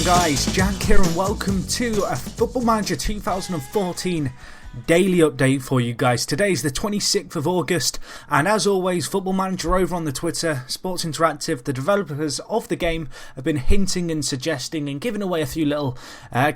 on guys, Jack here and welcome to a Football Manager 2014 daily update for you guys. Today's the 26th of August and as always Football Manager over on the Twitter, Sports Interactive, the developers of the game have been hinting and suggesting and giving away a few little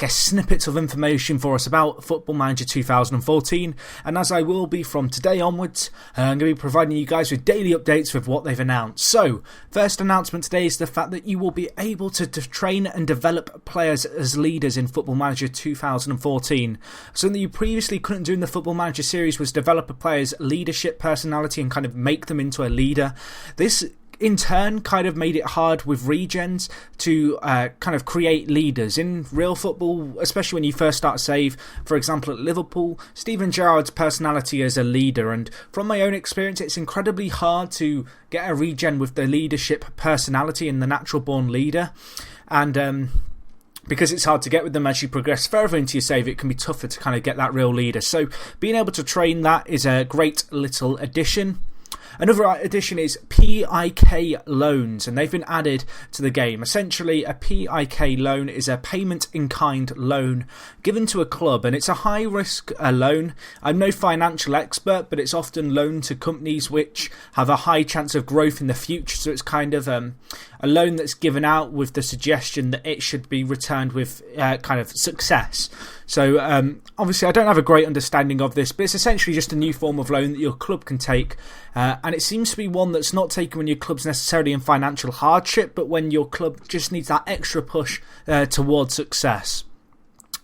snippets of information for us about Football Manager 2014, and as I will be from today onwards, I'm going to be providing you guys with daily updates with what they've announced. So first announcement today is the fact that you will be able to train and develop players as leaders in Football Manager 2014. Something you previously couldn't do in the Football Manager series was develop a player's leadership personality and kind of make them into a leader. This in turn kind of made it hard with regens to kind of create leaders in real football, especially when you first start save. For example, at Liverpool, Steven Gerrard's personality as a leader, and from my own experience it's incredibly hard to get a regen with the leadership personality and the natural born leader, and because it's hard to get with them as you progress further into your save, it can be tougher to kind of get that real leader. So being able to train that is a great little addition. Another addition is PIK loans, and they've been added to the game. Essentially, a PIK loan is a payment-in-kind loan given to a club, and it's a high-risk loan. I'm no financial expert, but it's often loaned to companies which have a high chance of growth in the future, so it's kind of a loan that's given out with the suggestion that it should be returned with kind of success. So obviously I don't have a great understanding of this, but it's essentially just a new form of loan that your club can take, and it seems to be one that's not taken when your club's necessarily in financial hardship, but when your club just needs that extra push towards success.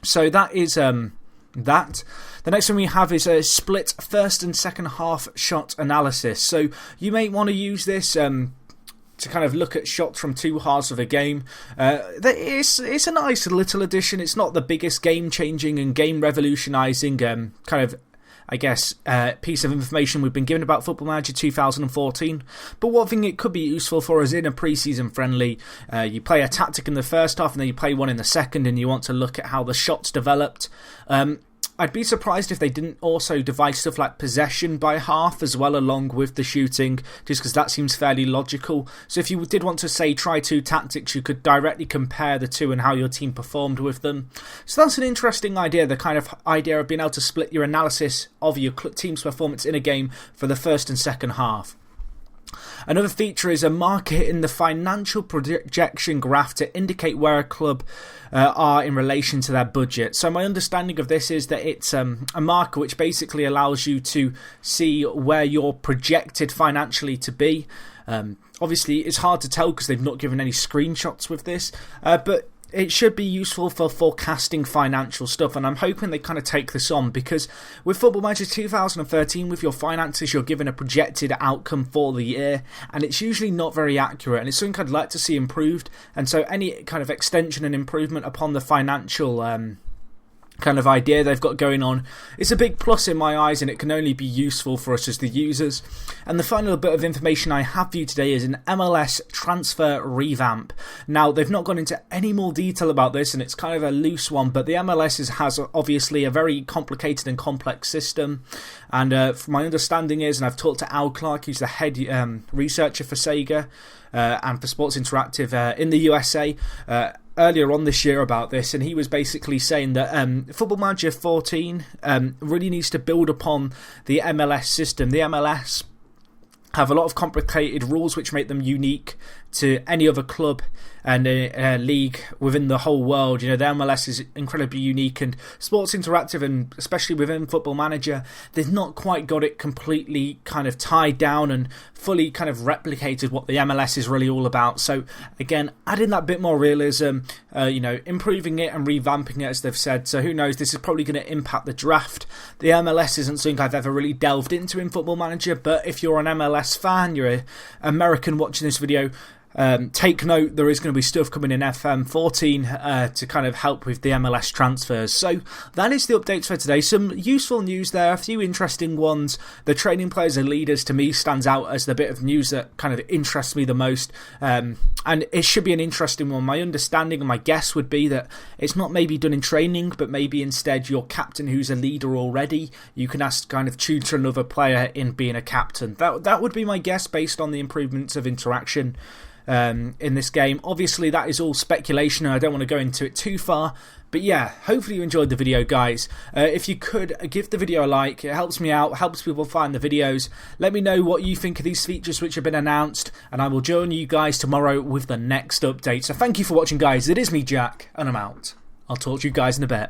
So that is that. The next one we have is a split first and second half shot analysis. So you may want to use this to kind of look at shots from two halves of a game. It's a nice little addition. It's not the biggest game-changing and game-revolutionising kind of, I guess, piece of information we've been given about Football Manager 2014. But one thing it could be useful for is in a pre-season friendly, you play a tactic in the first half and then you play one in the second, and you want to look at how the shots developed. I'd be surprised if they didn't also divide stuff like possession by half as well along with the shooting, just because that seems fairly logical. So if you did want to, say, try two tactics, you could directly compare the two and how your team performed with them. So that's an interesting idea, the kind of idea of being able to split your analysis of your team's performance in a game for the first and second half. Another feature is a marker in the financial projection graph to indicate where a club are in relation to their budget. So my understanding of this is that it's a marker which basically allows you to see where you're projected financially to be. Obviously it's hard to tell because they've not given any screenshots with this, but it should be useful for forecasting financial stuff, and I'm hoping they kind of take this on, because with Football Manager 2013, with your finances, you're given a projected outcome for the year, and it's usually not very accurate, and it's something I'd like to see improved. And so any kind of extension and improvement upon the financial kind of idea they've got going on is a big plus in my eyes, and it can only be useful for us as the users. And the final bit of information I have for you today is an MLS transfer revamp. Now, they've not gone into any more detail about this, and it's kind of a loose one, but the MLS has obviously a very complicated and complex system, and from my understanding is, and I've talked to Al Clark, who's the head researcher for Sega and for Sports Interactive in the USA, earlier on this year about this, and he was basically saying that Football Manager 14 really needs to build upon the MLS system. The MLS have a lot of complicated rules which make them unique to any other club and a league within the whole world. You know, the MLS is incredibly unique, and Sports Interactive, and especially within Football Manager, they've not quite got it completely kind of tied down and fully kind of replicated what the MLS is really all about. So again, adding that bit more realism, improving it and revamping it as they've said. So who knows, this is probably going to impact the draft. The MLS isn't something I've ever really delved into in Football Manager, but if you're an MLS fan, you're an American watching this video, take note, there is going to be stuff coming in FM14 to kind of help with the MLS transfers. So that is the updates for today. Some useful news there, a few interesting ones. The training players and leaders to me stands out as the bit of news that kind of interests me the most, and it should be an interesting one. My understanding and my guess would be that it's not maybe done in training, but maybe instead your captain who's a leader already, you can ask kind of tutor another player in being a captain. That would be my guess based on the improvements of interaction. in this game. Obviously, that is all speculation and I don't want to go into it too far. But yeah, hopefully you enjoyed the video, guys. If you could, give the video a like. It helps me out, helps people find the videos. Let me know what you think of these features which have been announced, and I will join you guys tomorrow with the next update. So thank you for watching, guys. It is me, Jack, and I'm out. I'll talk to you guys in a bit.